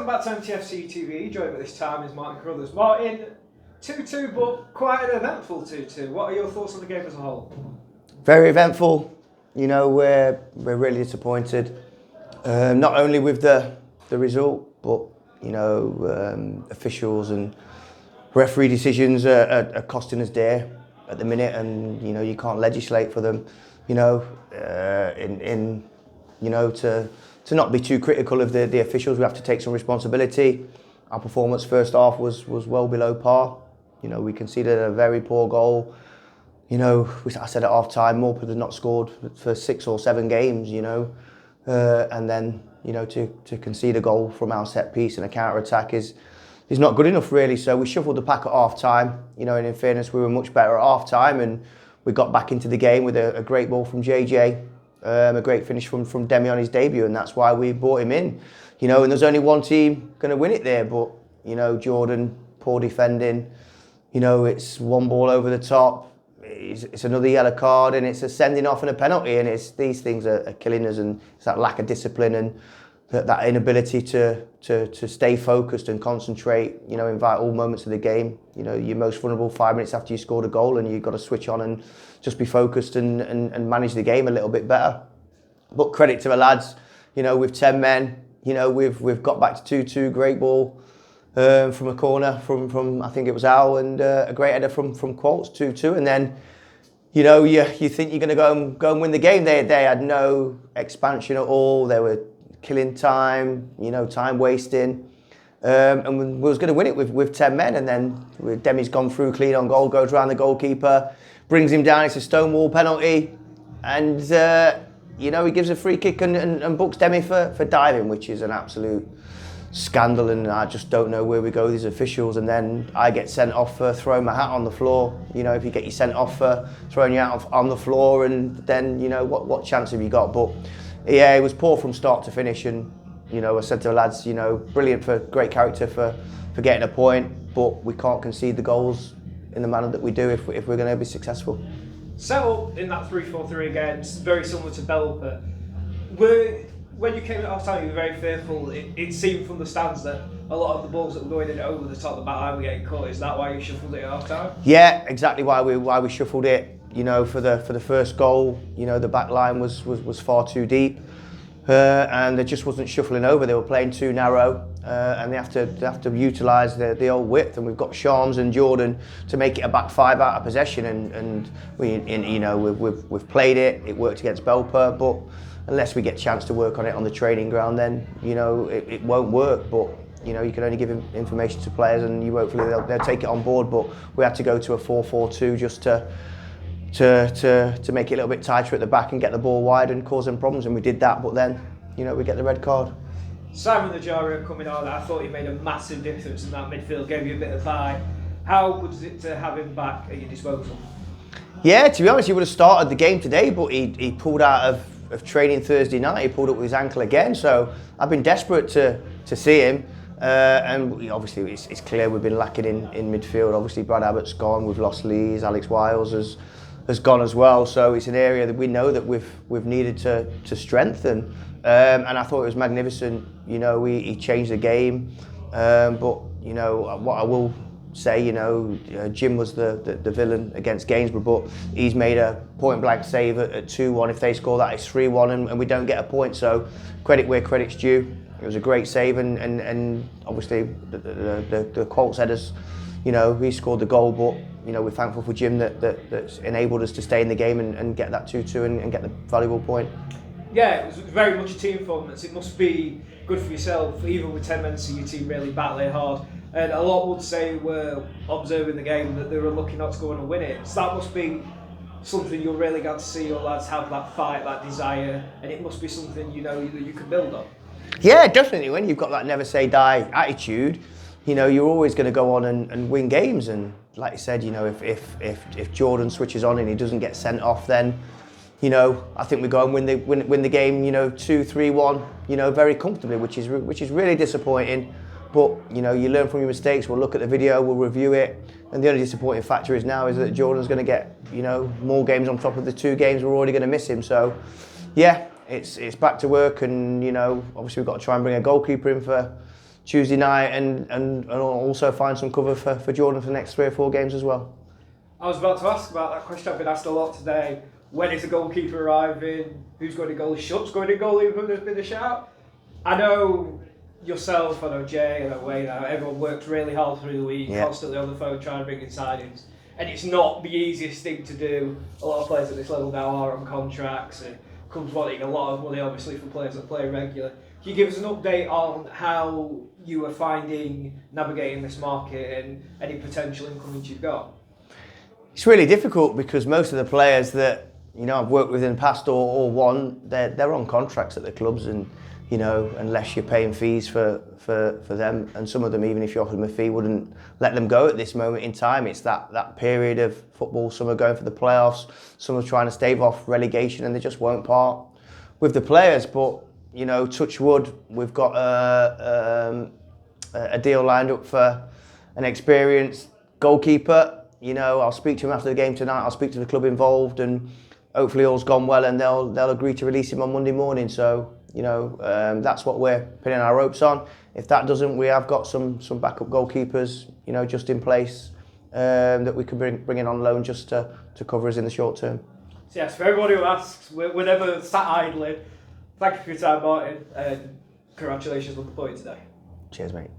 Welcome back to MTFC TV. Joined at this time is Martin Carruthers. Martin, 2-2, but quite an eventful 2-2. What are your thoughts on the game as a whole? Very eventful. You know, we're really disappointed. Not only with the result, but you know, officials and referee decisions are costing us dear at the minute, and you know, you can't legislate for them. You know, to not be too critical of the officials, we have to take some responsibility. Our performance first half was well below par. You know, we conceded a very poor goal. You know, I said at half time, Morpeth had not scored for 6 or 7 games, you know. And then, you know, to concede a goal from our set piece and a counter attack is not good enough, really. So we shuffled the pack at half time, you know, and in fairness, we were much better at half time, and we got back into the game with a great ball from JJ. A great finish from Demi on his debut, and that's why we brought him in. You know, and there's only one team going to win it there, but, you know, Jordan, poor defending. You know, it's one ball over the top. It's another yellow card, and it's a sending off and a penalty, and these things are killing us, and it's that lack of discipline and that inability to stay focused and concentrate, you know, in vital moments of the game. You know, you're most vulnerable 5 minutes after you scored a goal, and you've got to switch on and just be focused and manage the game a little bit better. But credit to the lads, you know, with 10 men, you know, we've got back to 2-2, great ball from a corner from I think it was Al, and a great header from Qualtz, 2-2, and then, you know, you think you're going to go and win the game. They had no expansion at all. They were killing time, you know, time wasting. And we was going to win it with 10 men, and then Demi's gone through clean on goal, goes around the goalkeeper, brings him down. It's a stonewall penalty, and you know, he gives a free kick and books Demi for diving, which is an absolute scandal, and I just don't know where we go with these officials. And then I get sent off for throwing my hat on the floor. You know, if you get you sent off for throwing your hat on the floor, and then, you know, what chance have you got? But yeah, it was poor from start to finish, and you know, I said to the lads, you know, brilliant for great character for getting a point, but we can't concede the goals in the manner that we do if we're going to be successful. Set up in that 3-4-3 again, it's very similar to Belper. When you came at half time, you were very fearful. It seemed from the stands that a lot of the balls that were going in over the top of the back line were getting caught. Is that why you shuffled it at half time? Yeah, exactly why we shuffled it. You know, for the first goal, you know, the back line was far too deep, and they just wasn't shuffling over. They were playing too narrow, and they have to utilise the old width. And we've got Shams and Jordan to make it a back 5 out of possession, and you know, we've played it. It worked against Belper, but unless we get a chance to work on it on the training ground, then, you know, it won't work. But you know, you can only give information to players, and you hopefully they'll take it on board. But we had to go to a 4-4-2 just to make it a little bit tighter at the back and get the ball wide and cause them problems, and we did that. But then, you know, we get the red card. Simon Najaria coming on, I thought he made a massive difference in that midfield, gave you a bit of vibe. How good is it to have him back at your disposal? Yeah, to be honest, he would have started the game today, but he pulled out of training Thursday night. He pulled up with his ankle again, so I've been desperate to see him. And obviously it's clear we've been lacking in midfield. Obviously Brad Abbott's gone, we've lost Lees, Alex Wiles has gone as well. So it's an area that we know that we've needed to strengthen. And I thought it was magnificent. You know, he changed the game. But you know what I will say, you know, Jim was the villain against Gainsborough, but he's made a point blank save at 2-1. If they score that, it's 3-1, and we don't get a point. So credit where credit's due. It was a great save, and obviously the Qualtz headers, you know, he scored the goal, but you know, we're thankful for Jim that's enabled us to stay in the game and get that 2-2 and get the valuable point. Yeah, it was very much a team performance. It must be good for yourself, even with 10 men to see your team really battling hard. And a lot would say were observing the game that they were lucky not to go on and win it. So that must be something you'll really get to see your lads have, that fight, that desire, and it must be something, you know, that you can build on. Yeah, definitely. When you've got that never say die attitude, you know, you're always going to go on and win games. And like you said, you know, if Jordan switches on and he doesn't get sent off, then, you know, I think we go and win the game, you know, 2-3-1, you know, very comfortably, which is really disappointing. But, you know, you learn from your mistakes. We'll look at the video, we'll review it. And the only disappointing factor is that Jordan's going to get, you know, more games on top of the 2 games we're already going to miss him. So, yeah, it's back to work, and, you know, obviously we've got to try and bring a goalkeeper in for Tuesday night and also find some cover for Jordan for the next 3 or 4 games as well. I was about to ask about that question. I've been asked a lot today. When is the goalkeeper arriving? Who's going to goal? Shut's going to goal, even there's been a shout. I know yourself, I know Jay, I know Wayne, I know everyone works really hard through the week, constantly on the phone trying to bring in signings. And it's not the easiest thing to do. A lot of players at this level now are on contracts and comes wanting a lot of money, obviously, for players that play regularly. Can you give us an update on how you are finding navigating this market and any potential incomings you've got? It's really difficult because most of the players that I've worked with in the past or won, they're on contracts at the clubs, and unless you're paying fees for them, and some of them, even if you offer them a fee, wouldn't let them go at this moment in time. It's that period of football. Some are going for the playoffs, some are trying to stave off relegation, and they just won't part with the players. But touch wood, we've got a deal lined up for an experienced goalkeeper. I'll speak to him after the game tonight. I'll speak to the club involved, and hopefully all's gone well, and they'll agree to release him on Monday morning. So that's what we're pinning our ropes on. If that doesn't, we have got some backup goalkeepers, just in place that we can bring in on loan just to cover us in the short term. So yes, for everybody who asks, we're never sat idly. Thank you for your time, Martin, and congratulations on the point today. Cheers, mate.